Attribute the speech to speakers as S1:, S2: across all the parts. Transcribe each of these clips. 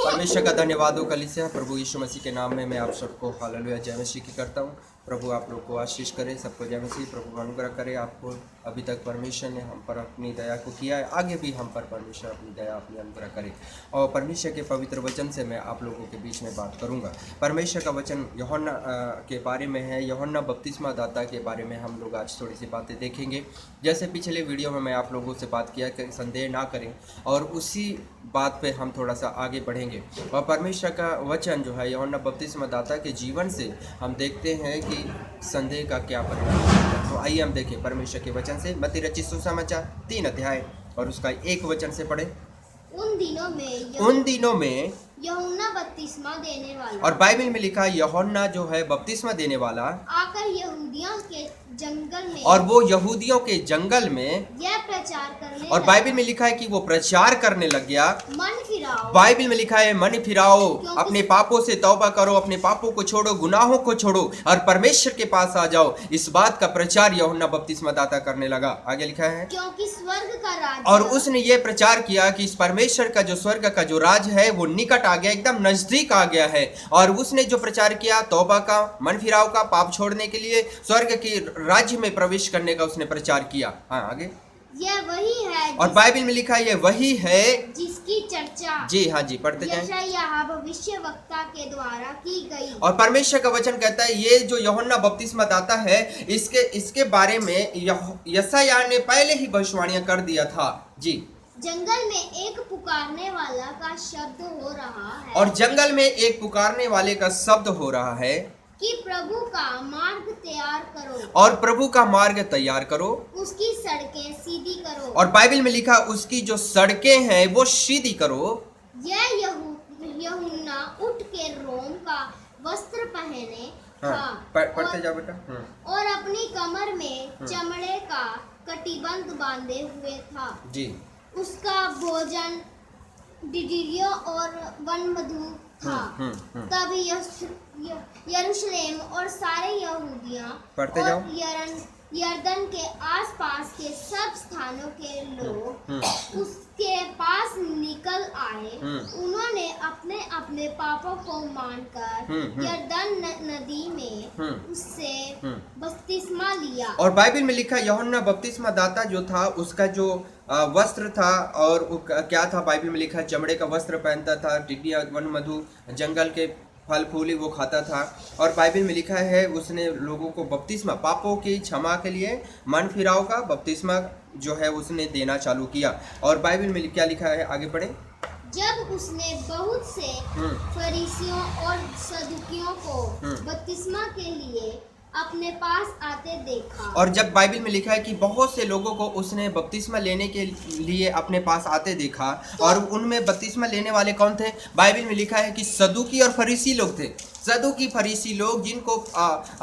S1: परमेश्वर का धन्यवाद हो कलीसिया। प्रभु यीशु मसीह के नाम में मैं आप सबको हालेलुया जय मसीह की करता हूँ। प्रभु आप लोग को आशीष करे, सबको जय मसीह। प्रभु अनुग्रह करे आपको। अभी तक परमेश्वर ने हम पर अपनी दया को किया है, आगे भी हम पर परमेश्वर अपनी दया अपनी अनुग्रह करे। और परमेश्वर के पवित्र वचन से मैं आप लोगों के बीच में बात करूंगा। परमेश्वर का वचन यूहन्ना के बारे में है। यूहन्ना बपतिस्मा दाता के बारे में हम लोग आज थोड़ी सी बातें देखेंगे। जैसे पिछले वीडियो में मैं आप लोगों से बात किया कि संदेह ना करें, और उसी बात पे हम थोड़ा सा आगे बढ़ेंगे। और परमेश्वर का वचन जो है यूहन्ना बपतिस्मा दाता के जीवन से हम देखते हैं कि संदेह का क्या परिणाम है। तो आइए हम देखें परमेश्वर के वचन से। मत्ती रचित सुसमाचार 3 अध्याय और उसका 1 वचन से पढ़े।
S2: उन दिनों में यूहन्ना बपतिस्मा देने वाला,
S1: और बाइबल में लिखा यूहन्ना जो है बपतिस्मा देने वाला
S2: आकर यहूदियों के जंगल में,
S1: और वो यहूदियों के जंगल में
S2: यह प्रचार करने
S1: और
S2: लगा,
S1: बाइबल में लिखा है कि वो प्रचार करने लग गया।
S2: मन फिराओ,
S1: बाइबल में लिखा है मन फिराओ, अपने पापों से तौबा करो, अपने पापों को छोड़ो, गुनाहों को छोड़ो और परमेश्वर के पास आ जाओ। इस बात का प्रचार यूहन्ना बपतिस्मा दाता करने लगा। आगे लिखा है
S2: क्योंकि स्वर्ग का राज्य,
S1: और उसने ये प्रचार किया कि इस परमेश्वर का जो स्वर्ग का जो राज है वो निकट आ गया, एकदम नजदीक आ गया है। और उसने जो प्रचार किया तौबा का, मन फिराव का, पाप छोड़ने के लिए, स्वर्ग के राज्य में प्रवेश करने का उसने प्रचार किया। हाँ आगे।
S2: यह वही है
S1: और बाइबल में लिखा है ये वही है
S2: जिसकी चर्चा,
S1: जी हाँ जी पढ़ते जाएं।
S2: यशायाह भविष्यवक्ता के द्वारा की गई।
S1: और परमेश्वर का वचन कहता है ये जो यूहन्ना बपतिस्मा दाता है इसके बारे में यशायाह ने पहले ही भविष्यवाणियां कर दिया था। जी।
S2: जंगल में एक पुकारने वाला का शब्द हो रहा है,
S1: और जंगल में एक पुकारने वाले का शब्द हो रहा है
S2: कि प्रभु का मार्ग तैयार करो,
S1: और प्रभु का मार्ग तैयार करो,
S2: उसकी सड़कें सीधी करो।
S1: और बाइबल में लिखा उसकी जो सड़कें हैं वो सीधी करो। यह
S2: यूहन्ना उठ के रोम का वस्त्र पहने था,
S1: हाँ, पढ़ते जाओ बेटा।
S2: और अपनी कमर में चमड़े का कटिबंध बांधे हुए था।
S1: जी।
S2: उसका भोजन डिडिरियो और वनमधु था। तब यरूशलेम और सारे यहूदिया और यरदन के आसपास के सब स्थानों के लोग उसके पास निकल आए। उन्होंने अपने अपने पापों को मानकर यरदन नदी में उससे बपतिस्मा लिया।
S1: और बाइबल में लिखा यूहन्ना बपतिस्मा दाता जो था उसका जो वस्त्र था, और क्या था बाइबल में लिखा चमड़े का वस्त्र पहनता था, टिड्डियाँ वन मधु जंगल के फल फूली वो खाता था। और बाइबल में लिखा है उसने लोगों को बपतिस्मा, पापों की क्षमा के लिए मन फिराव का बपतिस्मा जो है उसने देना चालू किया। और बाइबल में क्या लिखा है आगे पढ़े।
S2: जब उसने बहुत से फरीसियों और सदुकियों को बपतिस्मा के लिए अपने पास आते देखा,
S1: और जब बाइबल में लिखा है कि बहुत से लोगों को उसने बपतिस्मा लेने के लिए अपने पास आते देखा, और उनमें बपतिस्मा लेने वाले कौन थे? बाइबल में लिखा है कि सदुकी और फरीसी लोग थे। सदुकी फरीसी लोग जिनको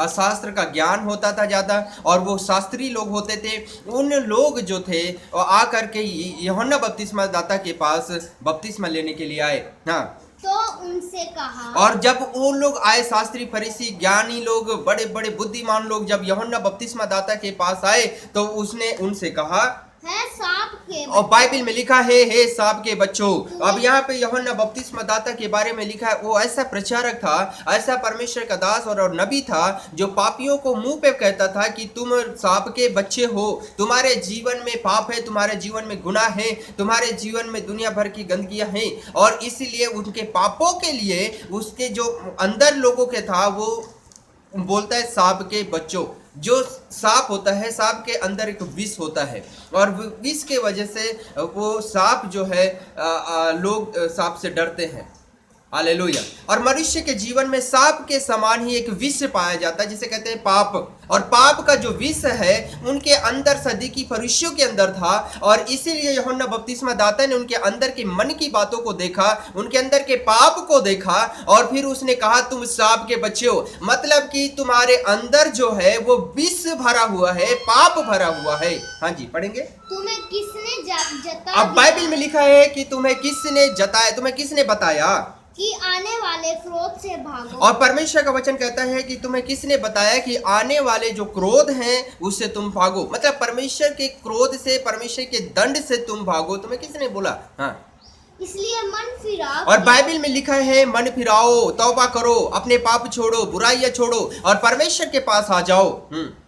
S1: शास्त्र का ज्ञान होता था ज़्यादा, और वो शास्त्री लोग होते थे। उन लोग जो थे आकर के यूहन्ना बपतिस्मा दाता के पास बपतिस्मा लेने के लिए आए। हाँ,
S2: तो उनसे कहा,
S1: और जब वो लोग आए, शास्त्री फरीसी ज्ञानी लोग, बड़े बड़े बुद्धिमान लोग जब यूहन्ना बपतिस्मा दाता के पास आए तो उसने उनसे कहा
S2: है सांप के,
S1: और बाइबल में लिखा है हे सांप के बच्चों। अब यहाँ पे यूहन्ना बपतिस्मा दाता के बारे में लिखा है वो ऐसा प्रचारक था, ऐसा परमेश्वर का दास और नबी था जो पापियों को मुंह पे कहता था कि तुम सांप के बच्चे हो, तुम्हारे जीवन में पाप है, तुम्हारे जीवन में गुनाह है, तुम्हारे जीवन में दुनिया भर की गंदगियां हैं। और इसीलिए उनके पापों के लिए उसके जो अंदर लोगों के था वो बोलता है सांप के बच्चों। जो सांप होता है, सांप के अंदर एक विष होता है, और विष के वजह से वो सांप जो है लोग सांप से डरते हैं। हालेलुया। और मनुष्य के जीवन में सांप के समान ही एक विष पाया जाता है जिसे कहते हैं पाप। और पाप का जो विष है उनके अंदर सदुकी फरीसियों के अंदर था, और इसीलिए यूहन्ना बपतिस्मा दाता ने उनके अंदर के मन की बातों को देखा, उनके अंदर के पाप को देखा, और फिर उसने कहा तुम सांप के बच्चे हो। मतलब कि तुम्हारे अंदर जो है वो विष भरा हुआ है, पाप भरा हुआ है। हाँ जी पढ़ेंगे।
S2: तुम्हें किसने जता
S1: अब बाइबल में लिखा है कि तुम्हें किसने जताया, तुम्हें किसने बताया
S2: कि आने वाले क्रोध से भागो।
S1: और परमेश्वर का वचन कहता है कि तुम्हें किसने बताया कि आने वाले जो क्रोध हैं उससे तुम भागो। मतलब परमेश्वर के क्रोध से, परमेश्वर के दंड से तुम भागो। तुम्हें किसने बोला? हाँ,
S2: इसलिए मन फिराओ।
S1: और बाइबल में लिखा है मन फिराओ, तौबा करो, अपने पाप छोड़ो, बुराइयां छोड़ो और परमेश्वर के पास आ जाओ।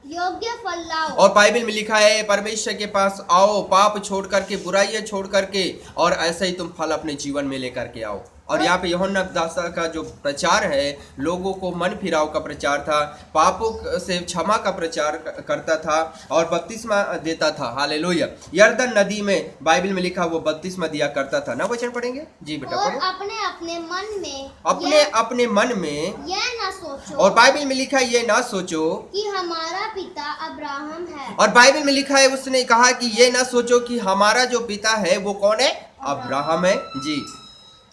S2: योग्य फल लाओ।
S1: और बाइबल में लिखा है परमेश्वर के पास आओ, पाप छोड़ करके, बुराइयां छोड़ करके, और ऐसे ही तुम फल अपने जीवन में लेकर के आओ। और यहाँ पे यूहन्ना दासा का जो प्रचार है, लोगों को मन फिराव का प्रचार था, पापों से क्षमा का प्रचार करता था और बपतिस्मा देता था। हालेलुया। यरदन नदी में बाइबल में लिखा वो बपतिस्मा दिया करता था ना। वचन पढ़ेंगे जी बेटा।
S2: और
S1: पढ़ो।
S2: अपने अपने मन में
S1: अपने मन में
S2: यह ना सोचो।
S1: और बाइबल में लिखा है ये ना सोचो
S2: कि हमारा पिता अब्राहम है।
S1: और बाइबल में लिखा है, उसने कहा कि ये ना सोचो कि हमारा जो पिता है वो कौन है? अब्राहम है जी।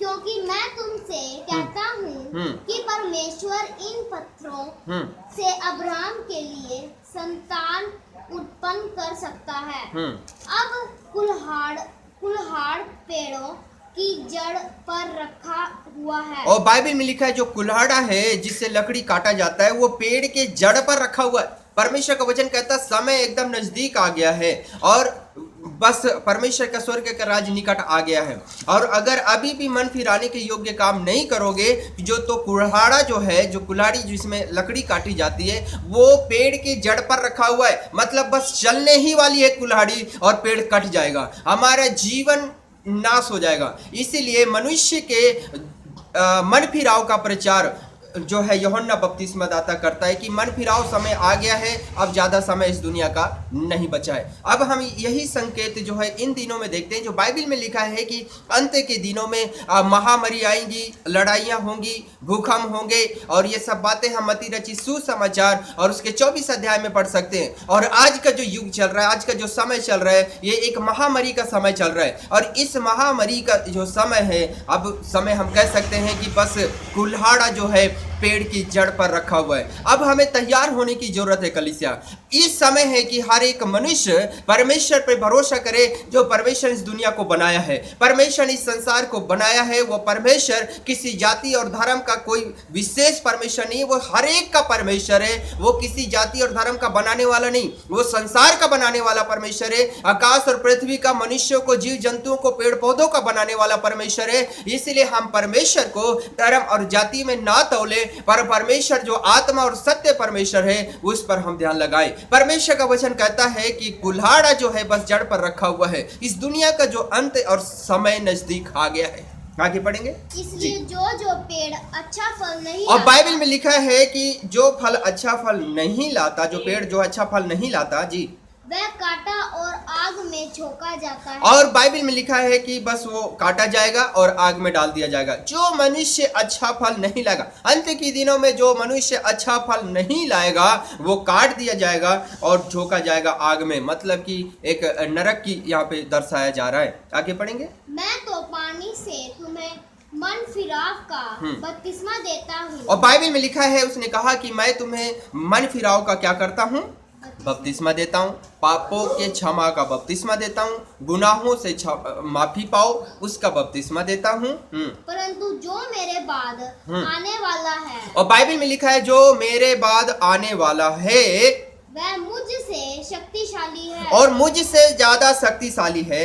S2: क्योंकि मैं तुमसे कहता हूँ कि परमेश्वर इन पत्थरों से अब्राहम के लिए संतान उत्पन्न कर सकता है। अब कुल्हाड़ पेड़ों की जड़ पर रखा हुआ है।
S1: और बाइबल में लिखा है जो कुल्हाड़ा है जिससे लकड़ी काटा जाता है वो पेड़ के जड़ पर रखा हुआ है। परमेश्वर का वचन कहता है समय एकदम नजदीक आ गया है और बस परमेश्वर का स्वर्ग का राज निकट आ गया है। और अगर अभी भी मन फिराने के योग्य काम नहीं करोगे, जो तो कुल्हाड़ा जो है, जो कुल्हाड़ी जिसमें लकड़ी काटी जाती है, वो पेड़ के जड़ पर रखा हुआ है। मतलब बस चलने ही वाली है कुल्हाड़ी और पेड़ कट जाएगा, हमारा जीवन नाश हो जाएगा। इसीलिए मनुष्य के मन फिराव का प्रचार जो है यूहन्ना बपतिस्मा दाता करता है कि मन फिराओ, समय आ गया है, अब ज्यादा समय इस दुनिया का नहीं बचा है। अब हम यही संकेत जो है इन दिनों में देखते हैं, जो बाइबल में लिखा है कि अंत के दिनों में महामारी आएंगी, लड़ाइयां होंगी, भूकंप होंगे, और ये सब बातें हम मती रचित सुसमाचार और उसके 24 अध्याय में पढ़ सकते हैं। और आज का जो युग चल रहा है, आज का जो समय चल रहा है, ये एक महामारी का समय चल रहा है। और इस महामारी का जो समय है, अब समय हम कह सकते हैं कि बस कुल्हाड़ा जो है पेड़ की जड़ पर रखा हुआ है। अब हमें तैयार होने की जरूरत है कलीसिया। इस समय है कि हर एक मनुष्य परमेश्वर पर भरोसा करे, जो परमेश्वर इस दुनिया को बनाया है, परमेश्वर इस संसार को बनाया है। वो परमेश्वर किसी जाति और धर्म का कोई विशेष परमेश्वर नहीं, वो हर एक का परमेश्वर है। वो किसी जाति और धर्म का बनाने वाला नहीं, वो संसार का बनाने वाला परमेश्वर है। आकाश और पृथ्वी का, मनुष्यों को, जीव जंतुओं को, पेड़ पौधों का बनाने वाला परमेश्वर है। इसलिए हम परमेश्वर को धर्म और जाति में ना तौले, पर परमेश्वर जो आत्मा और सत्य परमेश्वर है उस पर हम ध्यान लगाएं। परमेश्वर का वचन कहता है कि कुल्हाड़ा जो है बस जड़ पर रखा हुआ है। इस दुनिया का जो अंत और समय नजदीक आ गया है। आगे पढ़ेंगे।
S2: इसलिए जो पेड़ अच्छा फल नहीं
S1: और बाइबल में लिखा है कि जो फल अच्छा फल नहीं लाता, जो पेड़ जो अच्छा फल नहीं लाता जी,
S2: वह काटा और आग में झोंका जाता है।
S1: और बाइबल में लिखा है कि बस वो काटा जाएगा और आग में डाल दिया जाएगा। जो मनुष्य अच्छा फल नहीं लाएगा, अंत के दिनों में जो मनुष्य अच्छा फल नहीं लाएगा वो काट दिया जाएगा और झोंका जाएगा आग में। मतलब कि एक नरक की यहाँ पे दर्शाया जा रहा है। आगे पढ़ेंगे।
S2: मैं तो पानी से तुम्हें मन फिराव का बपतिस्मा देता हूँ।
S1: और बाइबल में लिखा है, उसने कहा कि मैं तुम्हें मन फिराव का क्या करता हूँ? बपतिस्मा देता हूँ। पापों के क्षमा का बपतिस्मा देता हूँ, गुनाहों से माफी पाओ उसका बपतिस्मा देता हूँ।
S2: परंतु जो मेरे बाद आने वाला है,
S1: और बाइबल में लिखा है जो मेरे बाद आने वाला है
S2: वह मुझसे शक्तिशाली है
S1: और मुझसे ज्यादा शक्तिशाली है।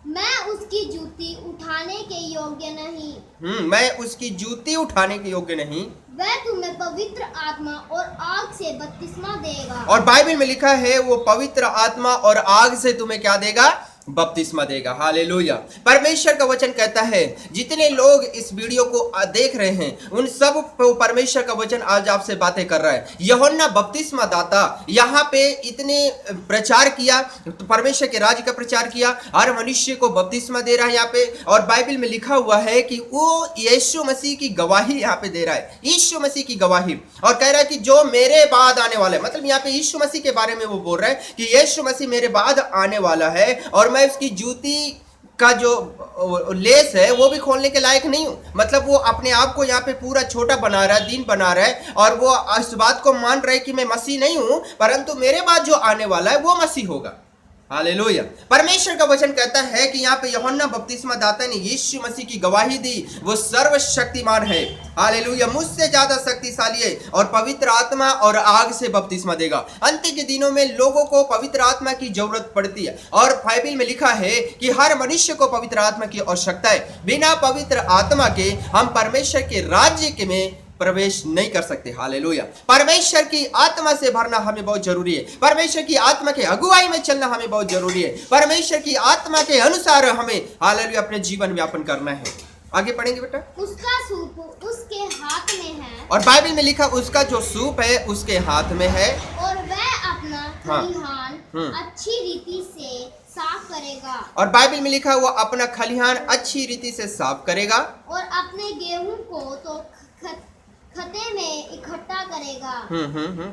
S2: मैं उसकी जूती उठाने के योग्य नहीं।
S1: मैं उसकी जूती उठाने के योग्य नहीं।
S2: वह तुम्हें पवित्र आत्मा और आग से बपतिस्मा देगा।
S1: और बाइबल में लिखा है वो पवित्र आत्मा और आग से तुम्हें क्या देगा? बपतिस्मा देगा। हालेलुया। परमेश्वर का वचन कहता है जितने लोग इस वीडियो को देख रहे हैं उन सब को परमेश्वर का वचन आज आपसे बातें कर रहा है। यूहन्ना बपतिस्मा दाता यहाँ पे इतने प्रचार किया, तो परमेश्वर के राज्य का प्रचार किया, हर मनुष्य को बपतिस्मा दे रहा है यहाँ पे। और बाइबल में लिखा हुआ है कि वो यीशु मसीह की गवाही यहाँ पे दे रहा है, यीशु मसीह की गवाही। और कह रहा है कि जो मेरे बाद आने वाला है, मतलब यहाँ पे यीशु मसीह के बारे में वो बोल रहा है कि यीशु मसीह मेरे बाद आने वाला है और मैं उसकी जूती का जो लेस है वो भी खोलने के लायक नहीं हूं। मतलब वो अपने आप को यहाँ पे पूरा छोटा बना रहा है, दीन बना रहा है, और वो इस बात को मान रहा है कि मैं मसीह नहीं हूं, परंतु मेरे बाद जो आने वाला है वो मसीह होगा। हालेलुया। परमेश्वर का वचन कहता है कि यहाँ पे यूहन्ना बपतिस्मा दाता ने यीशु मसीह की गवाही दी, वो सर्वशक्तिमान है। हालेलुया, मुझसे ज्यादा शक्तिशाली है और पवित्र आत्मा और आग से बपतिस्मा देगा। अंत के दिनों में लोगों को पवित्र आत्मा की जरूरत पड़ती है और बाइबल में लिखा है कि हर मनुष्य को पवित्र आत्मा की आवश्यकता है। बिना पवित्र आत्मा के हम परमेश्वर के राज्य के में प्रवेश नहीं कर सकते। हालेलुया, परमेश्वर की आत्मा से भरना हमें बहुत जरूरी है। परमेश्वर की आत्मा के अगुवाई में चलना हमें बहुत जरूरी है। परमेश्वर की आत्मा के अनुसार हमें हालेलुया अपने जीवन व्यापन करना है। आगे पढ़ेंगे बेटा।
S2: उसका सूप उसके हाथ में है
S1: और बाइबल में लिखा उसका जो सूप है उसके हाथ में है
S2: और वह अपना खलिहान
S1: हाँ।
S2: अच्छी रीति से साफ करेगा।
S1: और बाइबल में लिखा वो अपना खलिहान अच्छी रीति से साफ करेगा
S2: और अपने गेहूं को तो खते में इकट्ठा करेगा।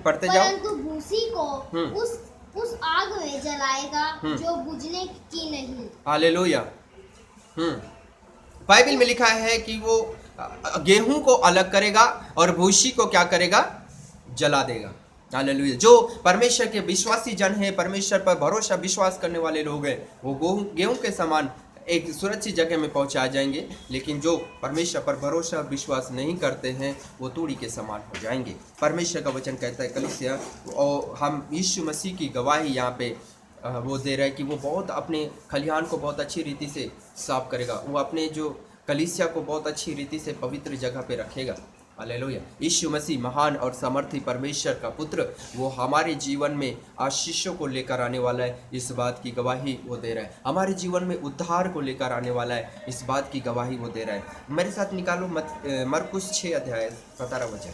S1: पढ़ते जाओ।
S2: परंतु भूसी को उस आग में जलाएगा जो बुझने की नहीं।
S1: हालेलुया। बाइबल में लिखा है कि वो गेहूं को अलग करेगा और भूसी को क्या करेगा, जला देगा। हालेलुया। जो परमेश्वर के विश्वासी जन है, परमेश्वर पर भरोसा विश्वास करने वाले लोग हैं, वो गेहूं के समान एक सुरक्षित जगह में पहुंचा जाएंगे, लेकिन जो परमेश्वर पर भरोसा विश्वास नहीं करते हैं वो तूड़ी के समान हो जाएंगे। परमेश्वर का वचन कहता है कलीसिया, और हम यीशु मसीह की गवाही यहाँ पे वो दे रहा है कि वो बहुत अपने खलिहान को बहुत अच्छी रीति से साफ करेगा। वो अपने जो कलीसिया को बहुत अच्छी रीति से पवित्र जगह पे रखेगा। हालेलुया। यीशु मसीह महान और सामर्थी परमेश्वर का पुत्र, वो हमारे जीवन में आशीषों को लेकर आने वाला है, इस बात की गवाही वो दे रहा है। हमारे जीवन में उद्धार को लेकर आने वाला है, इस बात की गवाही वो दे रहा है। मेरे साथ निकालो मरकुस 6 अध्याय 17 वचन।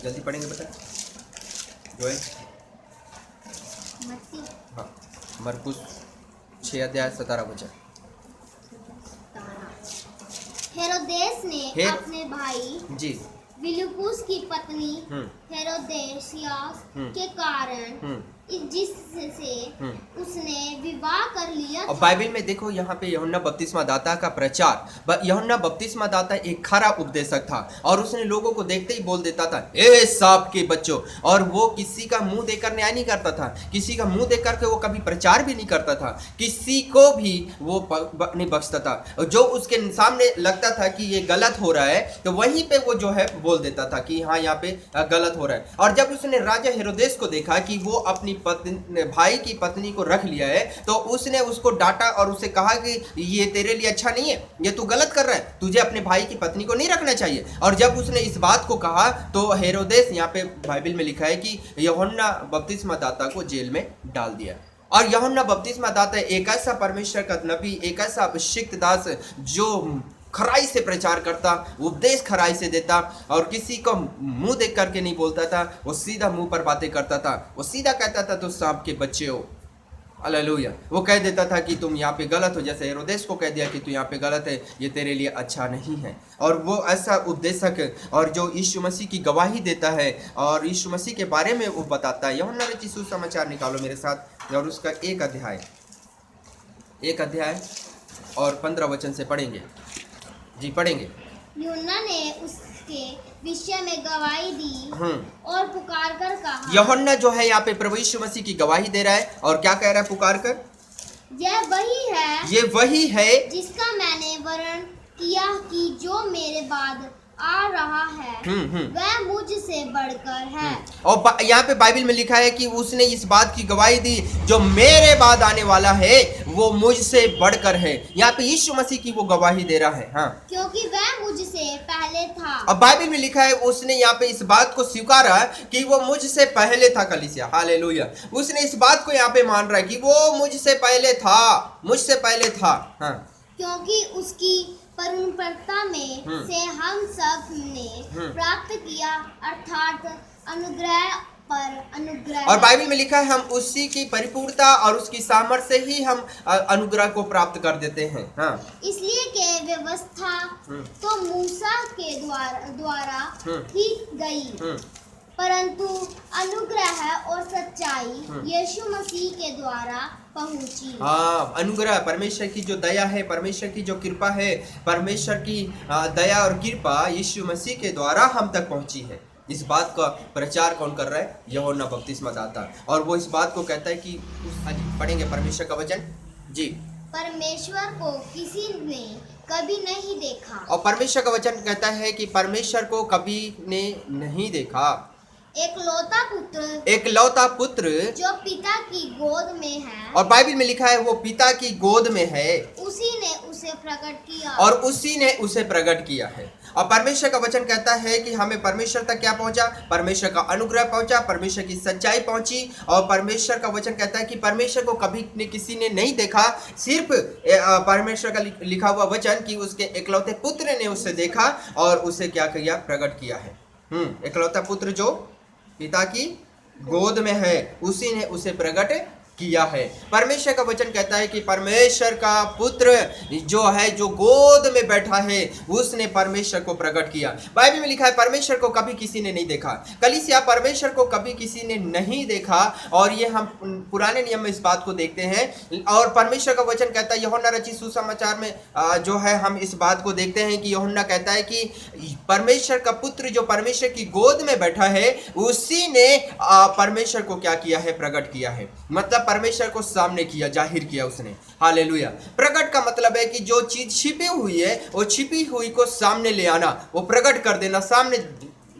S1: जल्दी पढ़ेंगे बेटा। जो है हाँ, मरकुस 6 अध्याय 17 वचन।
S2: हेरोदेस ने अपने भाई
S1: जी
S2: फिलिप्पुस की पत्नी हेरोदेसियास के कारण जिससे उसने विवाह कर लिया।
S1: और बाइबल में देखो यहाँ पे यूहन्ना बपतिस्मा दाता का प्रचार, यूहन्ना बपतिस्मा दाता एक खरा उपदेशक था और उसने लोगों को देखते ही बोल देता था, ए सांप के बच्चों। और वो किसी का मुंह देखकर न्याय नहीं करता था, किसी का मुंह देख करके वो कभी प्रचार भी नहीं करता था, किसी को भी वो नहीं बख्शता था। जो उसके सामने लगता था कि ये गलत हो रहा है तो वहीं पे वो जो है बोल देता था कि हाँ यहाँ पे गलत हो रहा है। और जब उसने राजा हेरोदेस को देखा कि वो अपनी भाई की पत्नी को रख लिया है तो उसने उसको डांटा और उसे कहा कि ये तेरे लिए अच्छा नहीं है, ये तू गलत कर रहा है, तुझे अपने भाई की पत्नी को नहीं रखना चाहिए। और जब उसने इस बात को कहा तो हेरोदेस, यहाँ पे बाइबल में लिखा है कि यूहन्ना बपतिस्मा दाता को जेल में डाल दिया। और यूहन्ना बपतिस्मा दाता एक ऐसा परमेश्वर का नबी, एक ऐसा अभिषिक्त दास जो खराई से प्रचार करता, उपदेश खराई से देता और किसी को मुंह देख करके नहीं बोलता था, वो सीधा मुंह पर बातें करता था। वो सीधा कहता था तो सांप के बच्चे हो। हालेलुया। वो कह देता था कि तुम यहाँ पे गलत हो, जैसे हेरोदेस को कह दिया कि तू यहाँ पे गलत है, ये तेरे लिए अच्छा नहीं है। और वो ऐसा उपदेशक और जो यीशु मसीह की गवाही देता है और यीशु मसीह के बारे में वो बताता है। यूहन्ना रचित सुसमाचार निकालो मेरे साथ और उसका 1 अध्याय और 15 वचन से पढ़ेंगे। जी पढ़ेंगे।
S2: यूहन्ना ने उसके विषय में गवाही दी और पुकार कर कहा।
S1: यूहन्ना जो है यहाँ पे प्रभु यीशु मसीह की गवाही दे रहा है और क्या कह रहा है पुकार कर? ये वही है
S2: जिसका मैंने वर्णन किया कि जो मेरे बाद आ रहा है वह मुझसे बढ़कर है।
S1: और यहाँ पे बाइबल में लिखा है कि उसने इस बात की गवाही दी, जो मेरे बाद आने वाला है वो मुझसे बढ़कर है। यहाँ पे यीशु मसीह की वो गवाही दे रहा है। हाँ,
S2: क्योंकि वह मुझसे पहले था।
S1: अब बाइबल में लिखा है उसने यहाँ पे इस बात को स्वीकारा कि वो मुझसे पहले था। कलीसिया हालेलुया। उसने इस बात को यहाँ पे मान रहा है कि वो मुझसे पहले था। हाँ,
S2: क्योंकि उसकी परिपूर्णता में से हम सब ने प्राप्त किया, अर्थात अनुग्रह पर अनुग्रह।
S1: और बाइबल में लिखा है हम उसी की परिपूर्णता और उसकी सामर्थ्य से ही हम अनुग्रह को प्राप्त कर देते हैं। हाँ, इसलिए
S2: के व्यवस्था तो मूसा के द्वारा की गई, परंतु अनुग्रह और सच्चाई यीशु मसीह के द्वारा पहुंची।
S1: हाँ, अनुग्रह परमेश्वर की जो दया है, परमेश्वर की जो कृपा है, परमेश्वर की दया और कृपा यीशु मसीह के द्वारा हम तक पहुंची है। इस बात का प्रचार कौन कर रहा है? यूहन्ना बपतिस्मा दाता। और वो इस बात को कहता है कि पढ़ेंगे परमेश्वर का वचन जी
S2: परमेश्वर को किसी ने कभी नहीं देखा।
S1: और परमेश्वर का वचन कहता है कि परमेश्वर को कभी ने नहीं देखा। एकलौता पुत्र
S2: जो पिता की गोद में है,
S1: और बाइबल में लिखा है वो पिता की गोद में है,
S2: उसी ने उसे प्रकट किया
S1: और उसी ने उसे प्रकट किया है। और परमेश्वर का वचन कहता है कि हमें परमेश्वर तक क्या पहुंचा, परमेश्वर का अनुग्रह पहुंचा, परमेश्वर की सच्चाई पहुंची। और परमेश्वर का वचन कहता है कि परमेश्वर को कभी किसी ने नहीं देखा, सिर्फ परमेश्वर का लिखा हुआ वचन कि उसके एकलौते पुत्र ने उसे देखा और उसे क्या किया, प्रकट किया है। एकलौता पुत्र जो पिता की गोद में है, उसी ने उसे प्रकट किया है। परमेश्वर का वचन कहता है कि परमेश्वर का पुत्र जो है, जो गोद में बैठा है, उसने परमेश्वर को प्रकट किया। बाइबल में लिखा है परमेश्वर को कभी किसी ने नहीं देखा। कलीसिया, परमेश्वर को कभी किसी ने नहीं देखा, और ये हम पुराने नियम में इस बात को देखते हैं। और परमेश्वर का वचन कहता है, यूहन्ना रचित सुसमाचार में जो है हम इस बात को देखते हैं कि यूहन्ना कहता है कि परमेश्वर का पुत्र जो परमेश्वर की गोद में बैठा है, उसी ने परमेश्वर को क्या किया है, प्रकट किया है। मतलब परमेश्वर को सामने किया, जाहिर किया उसने। हालेलुया। प्रकट का मतलब है कि जो चीज छिपी हुई है, वो छिपी हुई को सामने ले आना, वो प्रकट कर देना, सामने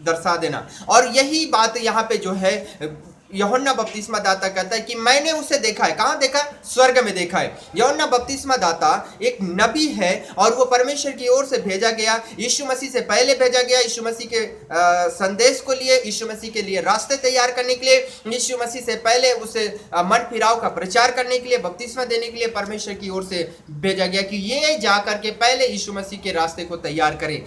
S1: दर्शा देना। और यही बात यहाँ पे जो है यूहन्ना बपतिस्मा दाता कहता है कि मैंने उसे देखा है। कहाँ देखा? स्वर्ग में देखा है। यूहन्ना बपतिस्मा दाता एक नबी है, और वो परमेश्वर की ओर से भेजा गया, यीशु मसीह से पहले भेजा गया, यीशु मसीह के संदेश को लिए, यीशु मसीह के लिए रास्ते तैयार करने के लिए, यीशु मसीह से पहले उसे मन फिराव का प्रचार करने के लिए, बपतिस्मा देने के लिए परमेश्वर की ओर से भेजा गया कि ये जा करके पहले यीशु मसीह के रास्ते को तैयार करे।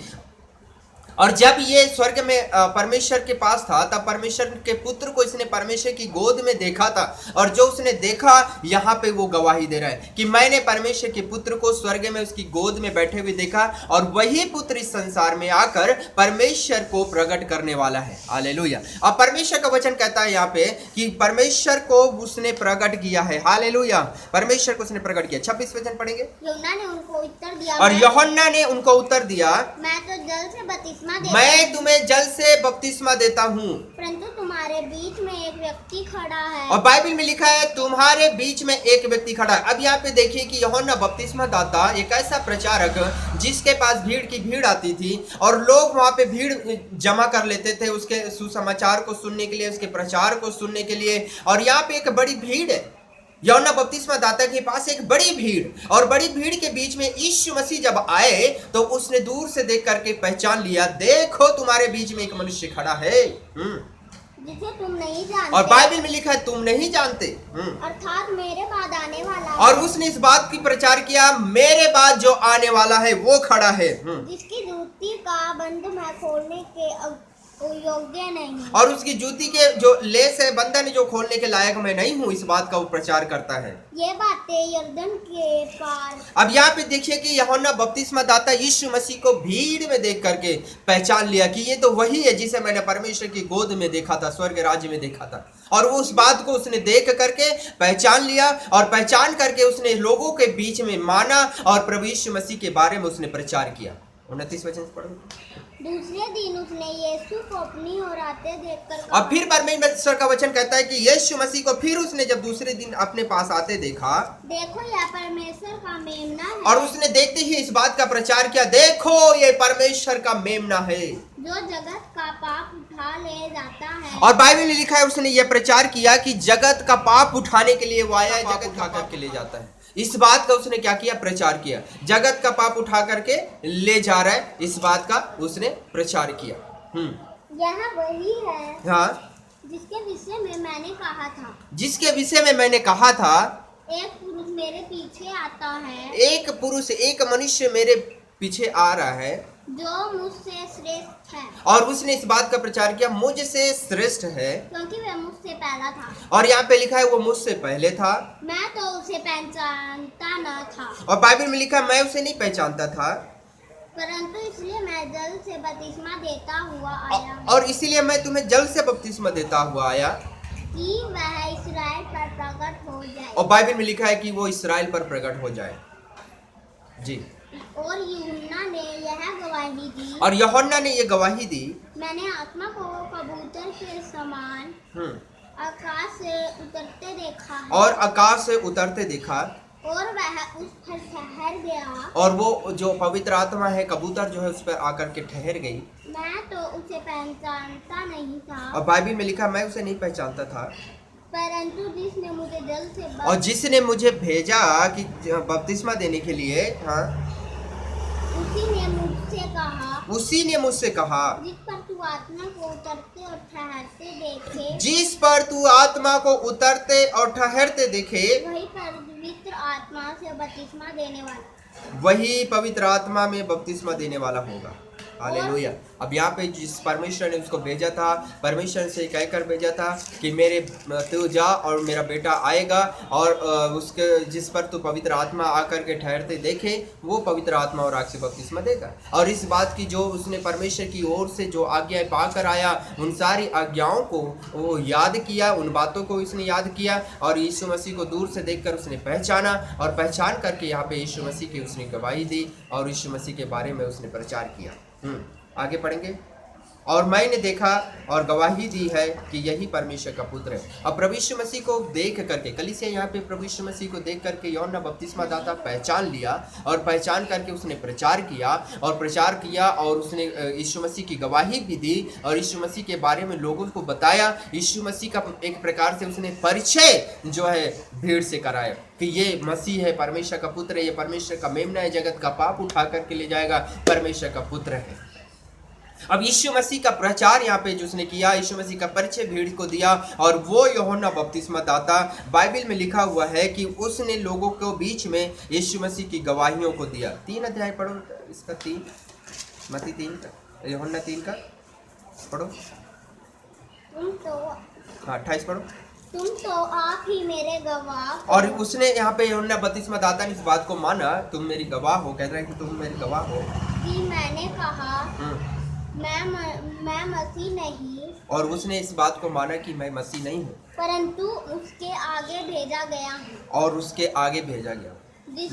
S1: और जब ये स्वर्ग में परमेश्वर के पास था, तब परमेश्वर के पुत्र को इसने परमेश्वर की गोद में देखा था, और जो उसने देखा यहाँ पे वो गवाही दे रहा है कि मैंने परमेश्वर के पुत्र को स्वर्ग में उसकी गोद में बैठे हुए देखा, और वही पुत्र इस संसार में आकर परमेश्वर को प्रकट करने वाला है। हालेलुया। और परमेश्वर का वचन कहता है यहाँ पे कि परमेश्वर को उसने प्रकट किया है। हालेलुया। परमेश्वर को उसने प्रकट किया। 26 वचन पढ़ेंगे।
S2: यूहन्ना ने उनको उत्तर दिया,
S1: और यूहन्ना ने उनको उत्तर दिया,
S2: मैं तो जल से बपतिस्मा
S1: मैं तुम्हें जल से बपतिस्मा देता हूँ,
S2: परंतु तुम्हारे बीच में एक व्यक्ति खड़ा है।
S1: और बाइबल में लिखा है तुम्हारे बीच में एक व्यक्ति खड़ा है। अब यहाँ पे देखिए कि यूहन्ना बपतिस्मा दाता एक ऐसा प्रचारक जिसके पास भीड़ की भीड़ आती थी, और लोग वहाँ पे भीड़ जमा कर लेते थे उसके सुसमाचार को सुनने के लिए, उसके प्रचार को सुनने के लिए। और यहाँ पे एक बड़ी भीड़ है, यूहन्ना बपतिस्मा दाता के पास एक बड़ी भीड़, और बड़ी भीड़ के बीच में यीशु मसीह जब आए तो उसने दूर से देख करके पहचान लिया, देखो तुम्हारे बीच में एक मनुष्य खड़ा है
S2: जिसे तुम नहीं जानते।
S1: और बाइबल में लिखा है तुम नहीं जानते,
S2: अर्थात मेरे बाद आने वाला है।
S1: और उसने इस बात की प्रचार किया, मेरे बाद जो आने वाला है वो खड़ा है,
S2: जिसकी जूती का बंध मैं खोलने के योग्य नहीं,
S1: और उसकी जूती के जो लेस है, बंधन जो खोलने के लायक मैं नहीं हूँ, इस बात का वो प्रचार करता है।
S2: ये बातें यरदन के पार।
S1: अब यहाँ पे देखिए कि यूहन्ना बपतिस्मा दाता यीशु मसीह को भीड़ में देख करके पहचान लिया कि ये तो वही है जिसे मैंने परमेश्वर की गोद में देखा था, स्वर्ग राज्य में देखा था। और उस बात को उसने देख करके पहचान लिया, और पहचान करके उसने लोगों के बीच में माना, और प्रभु यीशु मसीह के बारे में उसने प्रचार किया। 29 वचन पढ़ो।
S2: दूसरे दिन उसने यीशु को अपनी ओर आते देखकर,
S1: और फिर परमेश्वर का वचन कहता है कि यीशु मसीह को फिर उसने जब दूसरे दिन अपने पास आते देखा,
S2: देखो यह परमेश्वर का मेमना है।
S1: और उसने देखते ही इस बात का प्रचार किया, देखो ये परमेश्वर का मेमना है
S2: जो जगत का पाप उठा ले जाता है।
S1: और बाइबल में लिखा है उसने ये प्रचार किया कि जगत का पाप उठाने के लिए वो आया है, जगत उठा करके ले जाता है। इस बात का उसने क्या किया? प्रचार किया। जगत का पाप उठा करके ले जा रहा है, इस बात का उसने प्रचार किया।
S2: यह वही है,
S1: हाँ,
S2: जिसके विषय में मैंने कहा था,
S1: जिसके विषय में मैंने कहा था,
S2: एक पुरुष मेरे पीछे आता है,
S1: एक पुरुष, एक मनुष्य मेरे पीछे आ रहा है
S2: जो मुझसे श्रेष्ठ है।
S1: और उसने इस बात का प्रचार किया, मुझसे श्रेष्ठ है,
S2: क्योंकि वह मुझसे पहला था।
S1: और यहाँ पे लिखा है वो मुझसे पहले था,
S2: मैं तो उसे पहचानता न था।
S1: और बाइबल में लिखा है मैं उसे नहीं पहचानता था,
S2: परंतु इसलिए मैं जल से बपतिस्मा देता हुआ आया,
S1: और इसीलिए मैं तुम्हें जल से बपतिस्मा देता हुआ आया
S2: कि वह इस्राएल पर प्रकट हो जाए।
S1: और बाइबल में लिखा है कि वो इस्राएल पर प्रकट हो जाए। जी।
S2: और यूहन्ना ने यह गवाही दी,
S1: और यूहन्ना ने ये गवाही दी,
S2: मैंने आत्मा को कबूतर के समान आकाश से उतरते देखा है।
S1: और आकाश से उतरते देखा,
S2: और वह उस पर ठहर गया।
S1: और वो जो पवित्र आत्मा है कबूतर जो है उस पर आकर के ठहर गई।
S2: मैं तो उसे पहचानता नहीं था,
S1: और बाइबल में लिखा मैं उसे नहीं पहचानता था,
S2: परंतु जिसने मुझे जल से
S1: और जिसने मुझे भेजा कि बपतिस्मा देने के लिए, हाँ, उसी ने मुझसे कहा
S2: जिस पर तू आत्मा को उतरते और ठहरते देखे,
S1: जिस पर तू आत्मा को उतरते और ठहरते देखे,
S2: वही पवित्र आत्मा से बपतिस्मा देने वाला,
S1: वही पवित्र आत्मा में बपतिस्मा देने वाला होगा। हालेलुया। अब यहाँ पे जिस परमेश्वर ने उसको भेजा था, परमेश्वर से कहकर भेजा था कि मेरे तू जा और मेरा बेटा आएगा और उसके जिस पर तू पवित्र आत्मा आकर के ठहरते देखे, वो पवित्र आत्मा और आग से बपतिस्मा देगा। और इस बात की जो उसने परमेश्वर की ओर से जो आज्ञाएं पाकर आया, उन सारी आज्ञाओं को वो याद किया, उन बातों को उसने याद किया और यीशु मसीह को दूर से देखकर उसने पहचाना और पहचान करके यहाँ पे यीशु मसीह की उसने गवाही दी और यीशु मसीह के बारे में उसने प्रचार किया। आगे पढ़ेंगे। और मैंने देखा और गवाही दी है कि यही परमेश्वर का पुत्र है। अब प्रभु यीशु मसीह को देख करके, कलीसिया यहाँ पे प्रभु यीशु मसीह को देख करके यूहन्ना बपतिस्मा दाता पहचान लिया और पहचान करके उसने प्रचार किया और उसने यीशु मसीह की गवाही भी दी और यीशु मसीह के बारे में लोगों को बताया। यीशु मसीह का एक प्रकार से उसने परिचय जो है भीड़ से कराया कि ये मसीह है, परमेश्वर का पुत्र है, ये परमेश्वर का मेमना है, जगत का पाप उठा करके ले जाएगा, परमेश्वर का पुत्र है। अब यीशु मसीह का प्रचार यहाँ पे जो उसने किया, यीशु मसीह का परिचय भीड़ को दिया और वो यूहन्ना बपतिस्मा दाता, बाइबल में लिखा हुआ है कि उसने लोगों को बीच में यीशु मसीह की गवाहियों को दिया। 3 अध्याय पढ़ो इसका, 3 मत्ती 3 का, यूहन्ना 3 का पढ़ो। हाँ 28 पढ़ो।
S2: तुम तो आप ही मेरे गवाह।
S1: और उसने यहाँ पे यूहन्ना बपतिस्मा दाता ने इस बात को माना, तुम मेरी गवाह हो, कह रहा है कि तुम मेरी गवाह हो
S2: कि मैंने कहा मैं मसीह नहीं,
S1: और उसने इस बात को माना कि मैं मसीह नहीं हूँ,
S2: परंतु उसके आगे भेजा गया हूँ।
S1: और उसके आगे भेजा गया।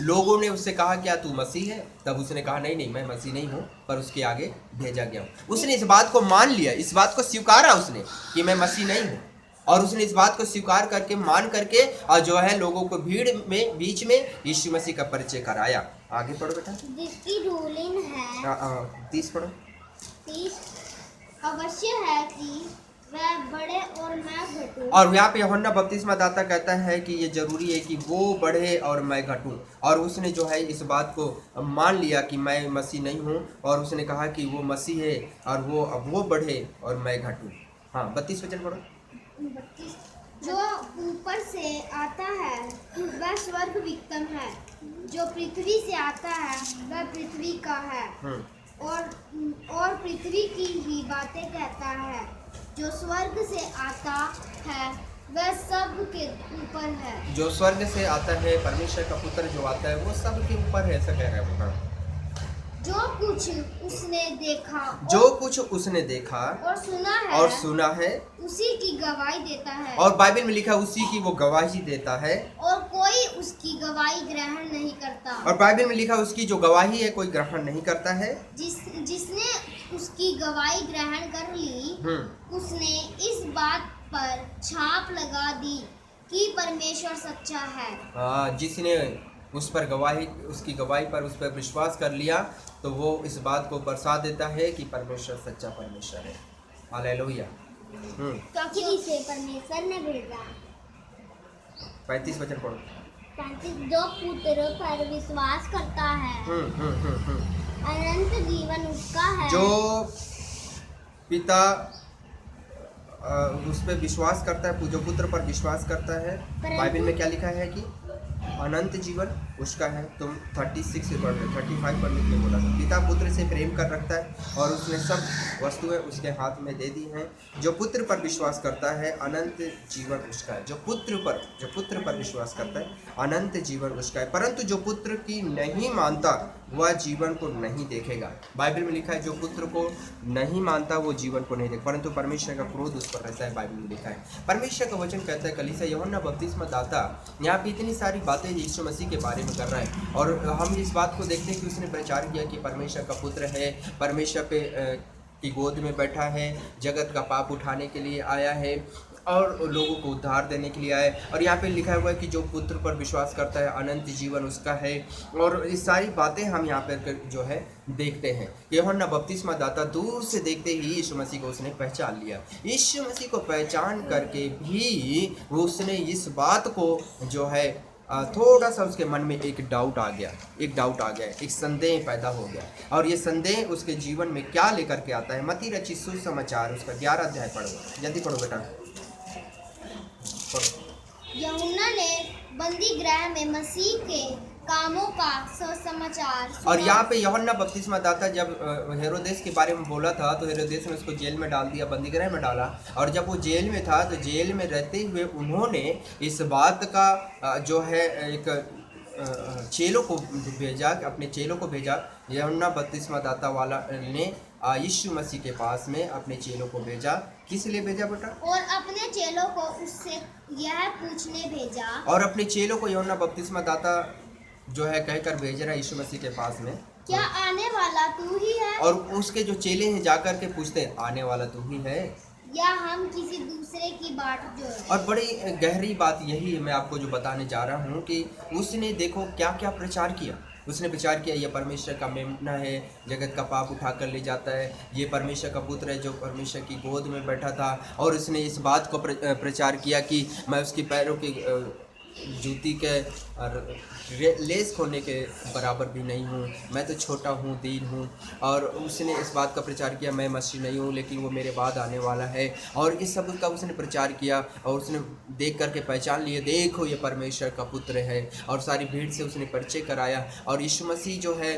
S1: लोगों ने उससे कहा क्या तू मसीह है? तब उसने कहा नहीं मैं मसीह नहीं हूँ, पर उसके आगे भेजा गया हूँ। उसने इस बात को मान लिया, इस बात को स्वीकारा उसने कि मैं मसीह नहीं हूँ, और उसने इस बात को स्वीकार करके मान करके और जो है लोगों को भीड़ में बीच में यीशु मसीह का परिचय कराया। आगे पढ़ो बेटा।
S2: जिसकी धूलिन है
S1: 30 पढ़ो।
S2: 30 अवश्य है कि वह बढ़े और मैं घटूं।
S1: और यहाँ पे यूहन्ना बपतिस्मा दाता कहता है कि ये जरूरी है कि वो बढ़े और मैं घटूं, और उसने जो है इस बात को मान लिया कि मैं मसीह नहीं हूँ, और उसने कहा कि वो मसीह है और वो बढ़े और मैं घटूं। हाँ 32 वचन पढ़ो।
S2: जो ऊपर से आता है वह स्वर्ग विक्रम है, जो पृथ्वी से आता है वह पृथ्वी का है और पृथ्वी की ही बातें कहता है। जो स्वर्ग से आता है वह सब के ऊपर है।
S1: जो स्वर्ग से आता है, परमेश्वर का पुत्र जो आता है वो सब के ऊपर है, ऐसा कह रहा है वो।
S2: जो कुछ उसने देखा और सुना है उसी की गवाही देता है।
S1: और बाइबल में लिखा उसी की वो गवाही देता है,
S2: और कोई उसकी गवाही ग्रहण नहीं करता।
S1: और बाइबल में लिखा उसकी जो गवाही है कोई ग्रहण नहीं करता है।
S2: जिसने उसकी गवाही ग्रहण कर ली, उसने इस बात पर छाप लगा दी कि परमेश्वर सच्चा है।
S1: हाँ, जिसने उस पर गवाही, उसकी गवाही पर उस पर विश्वास कर लिया तो वो इस बात को बरसा देता है कि परमेश्वर सच्चा परमेश्वर है। हालेलुया।
S2: क्योंकि इसे परमेश्वर ने भेजा।
S1: 35 वचन पढ़ो।
S2: 35 जो पुत्र पर विश्वास करता है अनंत जीवन उसका है।
S1: जो पिता उस पर विश्वास करता है, जो पुत्र पर विश्वास करता है, बाइबल में क्या लिखा है कि अनंत जीवन उसका है। तुम 36 से पढ़ रहे, 35 पढ़ने के लिए बोला था। पिता पुत्र से प्रेम कर रखता है और उसने सब वस्तुएं उसके हाथ में दे दी हैं। जो पुत्र पर विश्वास करता है अनंत जीवन उसका है। जो पुत्र पर विश्वास करता है अनंत जीवन उसका है, परंतु जो पुत्र की नहीं मानता वह जीवन को नहीं देखेगा। बाइबल में लिखा है जो पुत्र को नहीं मानता वो जीवन को नहीं देखेगा, परंतु परमेश्वर का क्रोध उस पर रहता है। बाइबल में लिखा है। परमेश्वर का वचन कहता है, कलीसिया यूहन्ना बपतिस्मा दाता यहाँ पे इतनी सारी बातें यीशु मसीह के बारे में कर रहा है, और हम इस बात को देखते हैं कि उसने प्रचार किया कि परमेश्वर का पुत्र है, परमेश्वर पे की गोद में बैठा है, जगत का पाप उठाने के लिए आया है, और लोगों को उद्धार देने के लिए आए। और यहाँ पे लिखा हुआ है कि जो पुत्र पर विश्वास करता है अनंत जीवन उसका है। और ये सारी बातें हम यहाँ पर जो है देखते हैं। यूहन्ना बपतिस्मा दाता दूर से देखते ही यीशु मसीह को उसने पहचान लिया। यीशु मसीह को पहचान करके भी उसने इस बात को जो है थोड़ा सा उसके मन में एक डाउट आ गया, एक संदेह पैदा हो गया। और ये संदेह उसके जीवन में क्या लेकर के आता है? मत्ती रचित सुसमाचार उसका 11 अध्याय पढ़ो, जल्दी पढ़ो बेटा।
S2: यूहन्ना ने बंदी गृह में मसीह के कामों का सुसमाचार सुना।
S1: और यहाँ पे यूहन्ना बपतिस्मा दाता जब हेरोदेस के बारे में बोला था तो हेरोदेस ने उसको जेल में डाल दिया, बंदी गृह में डाला। और जब वो जेल में था तो जेल में रहते हुए उन्होंने इस बात का जो है एक चेलों को भेजा, अपने चेलों को भेजा। यूहन्ना बपतिस्मा दाता वाला ने यीशु मसीह के पास में अपने चेलों को भेजा। किस लिए भेजा बेटा?
S2: और अपने चेलों को उससे यह पूछने भेजा।
S1: और अपने चेलों को यूहन्ना बपतिस्मा दाता जो है कहकर भेज रहा है यीशु मसीह के पास में,
S2: क्या आने वाला तू ही है?
S1: और उसके जो चेले हैं जाकर के पूछते हैं आने वाला तू ही है
S2: या हम किसी दूसरे की बाट जो है?
S1: और बड़ी गहरी बात यही है, मैं आपको जो बताने जा रहा हूँ कि उसने देखो क्या क्या प्रचार किया। उसने प्रचार किया ये परमेश्वर का मेमना है, जगत का पाप उठा कर ले जाता है, ये परमेश्वर का पुत्र है जो परमेश्वर की गोद में बैठा था। और उसने इस बात को प्रचार किया कि मैं उसकी पैरों की जूती के लेस खोलने के बराबर भी नहीं हूँ, मैं तो छोटा हूँ, दीन हूँ। और उसने इस बात का प्रचार किया मैं मसीह नहीं हूँ लेकिन वो मेरे बाद आने वाला है। और इस सब का उसने प्रचार किया और उसने देख करके पहचान लिए, देखो ये परमेश्वर का पुत्र है। और सारी भीड़ से उसने परिचय कराया। और यीशु मसीह जो है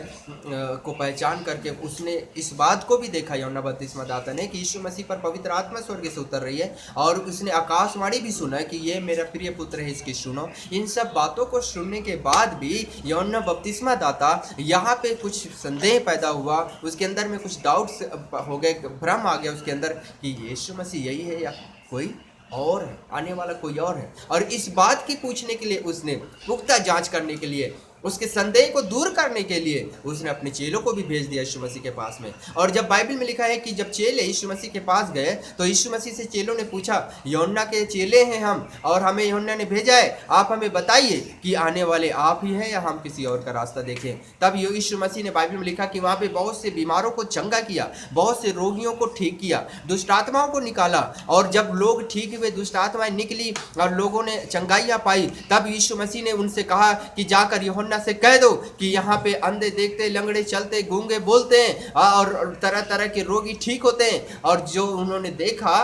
S1: को पहचान करके उसने इस बात को भी देखा यूहन्ना बपतिस्मा दाता ने कि यीशु मसीह पर पवित्र आत्मा स्वर्ग से उतर रही है। और उसने आकाशवाणी भी सुना कि ये मेरा प्रिय पुत्र है, इसकी सुनो। इन सब बातों को सुनने के बाद भी यूहन्ना बपतिस्मा दाता यहाँ पे कुछ संदेह पैदा हुआ, उसके अंदर में कुछ डाउट्स हो गए, भ्रम आ गया उसके अंदर कि यीशु मसीह यही है या कोई और है, आने वाला कोई और है। और इस बात की पूछने के लिए उसने पुख्ता जांच करने के लिए, उसके संदेह को दूर करने के लिए उसने अपने चेलों को भी भेज दिया यीशु मसीह के पास में। और जब बाइबल में लिखा है कि जब चेले यीशु मसीह के पास गए तो यीशु मसीह से चेलों ने पूछा यूहन्ना के चेले हैं हम और हमें यूहन्ना ने भेजा है, आप हमें बताइए कि आने वाले आप ही हैं या हम किसी और का रास्ता देखें। तब यीशु मसीह ने बाइबल में लिखा कि वहाँ पे बहुत से बीमारों को चंगा किया, बहुत से रोगियों को ठीक किया, दुष्ट आत्माओं को निकाला। और जब लोग ठीक हुए, दुष्ट आत्माएं निकली और लोगों ने चंगाइयाँ पाई, तब यीशु मसीह ने उनसे कहा कि जाकर यूहन्ना से कह दो कि यहाँ पे अंधे देखते, लंगड़े चलते, गूंगे बोलते हैं और तरह तरह के रोगी ठीक होते हैं। और जो उन्होंने देखा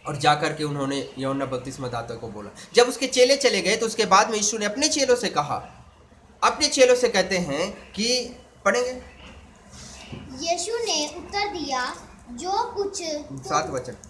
S1: और जाकर के उन्होंने यूहन्ना बपतिस्मा दाता को बोला। जब उसके चेले चले गए तो उसके बाद में यीशु ने अपने चेलों से कहा, अपने चेलों से कहते हैं कि पढ़ेंगे।
S2: यीशु ने उत्तर दिया जो कुछ
S1: 7 वचन।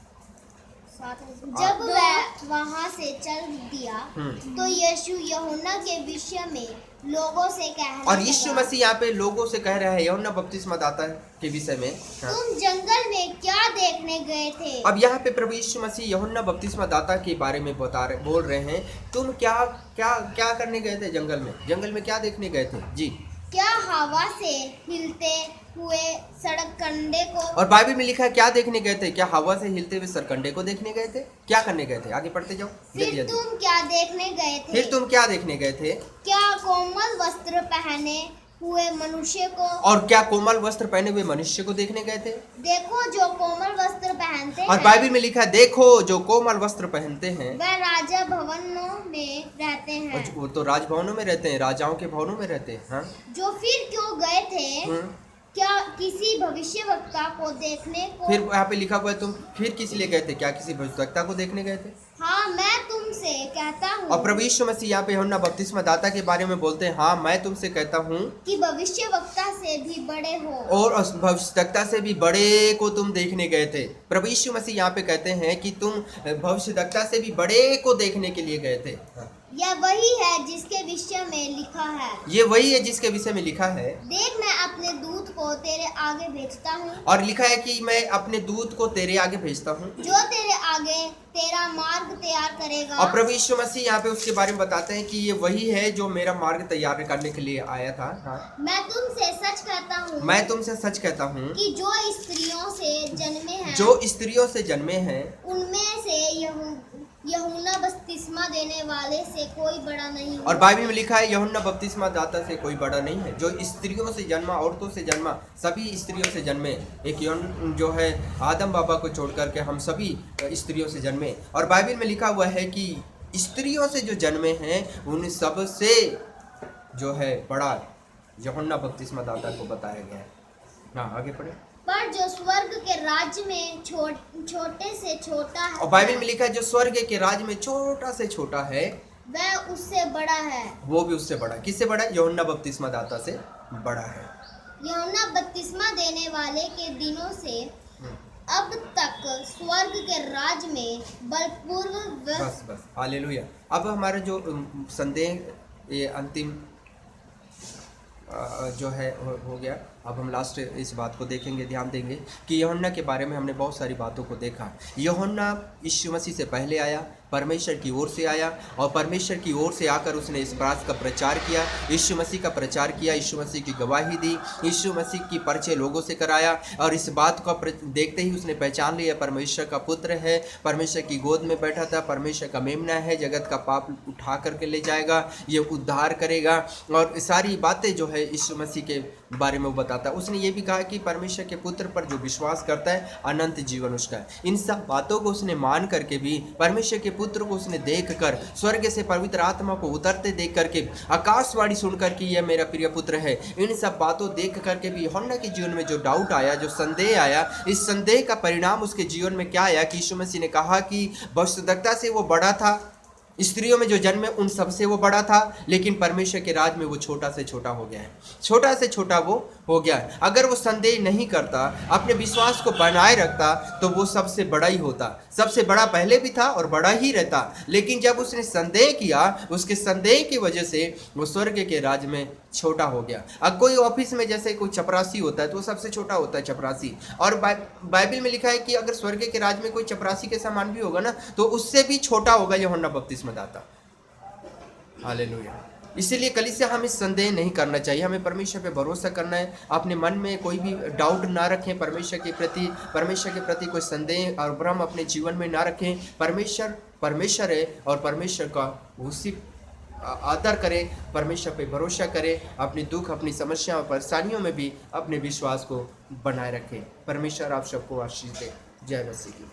S2: जब वह वहां से चल दिया तो यीशु यूहन्ना के विषय में लोगों से कहने
S1: और यीशु मसीह यहाँ पे लोगों से कह रहा है यूहन्ना बपतिस्मा दाता के विषय में,
S2: तुम जंगल में क्या देखने गए थे?
S1: अब यहाँ पे प्रभु यीशु मसीह यूहन्ना बपतिस्मा दाता के बारे में बोल रहे हैं, तुम क्या क्या क्या करने गए थे जंगल में? जंगल में क्या देखने गए थे जी?
S2: क्या हवा से हिलते हुए सरकंडे को?
S1: और बाइबल में लिखा है क्या देखने गए थे? क्या हवा से हिलते हुए सरकंडे को देखने गए थे? क्या करने गए थे? आगे पढ़ते जाओ।
S2: फिर तुम क्या देखने गए थे?
S1: फिर तुम क्या देखने गए थे?
S2: क्या कोमल वस्त्र पहने हुए मनुष्य को?
S1: और क्या कोमल वस्त्र पहने हुए मनुष्य को देखने गए थे?
S2: देखो जो कोमल वस्त्र पहनते
S1: और बाइबल में लिखा है देखो जो कोमल वस्त्र पहनते हैं
S2: वह राजा भवनों में रहते हैं।
S1: वो तो राजभवनों में रहते हैं, राजाओं के भवनों में रहते हैं। हाँ?
S2: जो फिर क्यों गए थे? क्या किसी भविष्यवक्ता को देखने को?
S1: फिर यहाँ पे लिखा हुआ है तुम फिर किस लिए गए थे? क्या किसी भविष्यवक्ता को देखने गए थे?
S2: हाँ मैं तुमसे कहता हूँ।
S1: और प्रभु यीशु मसीह यहाँ पे यूहन्ना बपतिस्मा दाता के बारे में बोलते हैं, हाँ मैं तुमसे कहता हूँ
S2: कि भविष्यवक्ता से भी बड़े हो
S1: और उस भविष्यवक्ता से भी बड़े को तुम देखने गए थे। प्रभु यीशु मसीह यहाँ पे कहते हैं कि तुम भविष्यवक्ता से भी बड़े को देखने के लिए गए थे।
S2: यह वही है जिसके विषय में लिखा है,
S1: ये वही है जिसके विषय में लिखा है,
S2: देख मैं अपने दूत को तेरे आगे भेजता हूँ,
S1: और लिखा है कि मैं अपने दूत को तेरे आगे भेजता हूँ
S2: जो तेरे आगे तेरा मार्ग तैयार करेगा।
S1: और प्रभु यीशु मसीह यहाँ पे उसके बारे में बताते हैं कि ये वही है जो मेरा मार्ग तैयार करने के लिए आया था। हाँ।
S2: मैं तुमसे सच कहता हूँ,
S1: मैं तुमसे सच कहता हूँ
S2: कि जो स्त्रियों से जन्मे हैं,
S1: जो स्त्रियों से जन्मे हैं,
S2: उनमें से यूहन्ना बपतिस्मा देने वाले से कोई बड़ा नहीं
S1: और बाइबल में लिखा है यूहन्ना बपतिस्मा दाता से कोई बड़ा नहीं है। जो स्त्रियों से जन्मा, औरतों से जन्मा, सभी स्त्रियों से जन्मे, एक जो है आदम बाबा को छोड़ करके हम सभी स्त्रियों से जन्मे। और बाइबल में लिखा हुआ है कि स्त्रियों से जो जन्मे हैं उन सब से जो है बड़ा यूहन्ना बपतिस्मा दाता को बताया गया है। हाँ, आगे पढ़े।
S2: पर जो स्वर्ग के राज्य में छोटे से छोटा है,
S1: और बाइबल में लिखा है जो स्वर्ग के राज्य में छोटा से छोटा है,
S2: वह उससे बड़ा है।
S1: वो भी उससे बड़ा। किससे बड़ा? यूहन्ना बपतिस्मा दाता से बड़ा है।
S2: यूहन्ना बपतिस्मा देने वाले के दिनों से अब तक स्वर्ग के राज्य में बलपूर्वक
S1: बस हालेलुया। अब हमारा जो संदेह, ये अंतिम जो है हो गया। अब हम लास्ट इस बात को देखेंगे, ध्यान देंगे कि यूहन्ना के बारे में हमने बहुत सारी बातों को देखा। यूहन्ना यीशु मसीह से पहले आया, परमेश्वर की ओर से आया, और परमेश्वर की ओर से आकर उसने इस बात का प्रचार किया, यीशु मसीह का प्रचार किया, यीशु मसीह की गवाही दी, यीशु मसीह की परिचय लोगों से कराया, और इस बात को देखते ही उसने पहचान लिया परमेश्वर का पुत्र है, परमेश्वर की गोद में बैठा था, परमेश्वर का मेमना है, जगत का पाप उठा करके ले जाएगा, ये उद्धार करेगा, और सारी बातें जो है यीशु मसीह के बारे में वो बताता है। उसने ये भी कहा कि परमेश्वर के पुत्र पर जो विश्वास करता है अनंत जीवन उसका है। इन सब बातों को उसने मान करके भी, परमेश्वर के पुत्र को उसने देखकर, स्वर्ग से पवित्र आत्मा को उतरते देख करके, आकाशवाणी सुनकर कि यह मेरा प्रिय पुत्र है, इन सब बातों देख करके भी यूहन्ना के जीवन में जो डाउट आया, जो संदेह आया, इस संदेह का परिणाम उसके जीवन में क्या आया कि यीशु मसीह ने कहा कि वस्तुतः से वो बड़ा था, स्त्रियों में जो जन्मे उन सबसे वो बड़ा था, लेकिन परमेश्वर के राज में वो छोटा से छोटा हो गया है, छोटा से छोटा वो हो गया है। अगर वो संदेह नहीं करता, अपने विश्वास को बनाए रखता, तो वो सबसे बड़ा ही होता, सबसे बड़ा पहले भी था और बड़ा ही रहता। लेकिन जब उसने संदेह किया, उसके संदेह की वजह से वो स्वर्ग के राज में छोटा हो गया। अब कोई ऑफिस में जैसे कोई चपरासी होता है तो वो सबसे छोटा होता है, चपरासी। और बाइबल में लिखा है कि अगर स्वर्ग के राज में कोई चपरासी के समान भी होगा ना, तो उससे भी छोटा होगा यूहन्ना बपतिस्मा दाता। हालेलुया। इसीलिए कलीसिया हमें संदेह नहीं करना चाहिए, हमें परमेश्वर पे भरोसा करना है। अपने मन में कोई भी डाउट ना रखें परमेश्वर के प्रति कोई संदेह और भ्रम अपने जीवन में ना रखें। परमेश्वर है और परमेश्वर का उसी आदर करें, परमेश्वर पे भरोसा करें, अपनी दुख, अपनी समस्या और परेशानियों में भी अपने विश्वास को बनाए रखें। परमेश्वर आप सबको आशीष दे। जय मसीह की।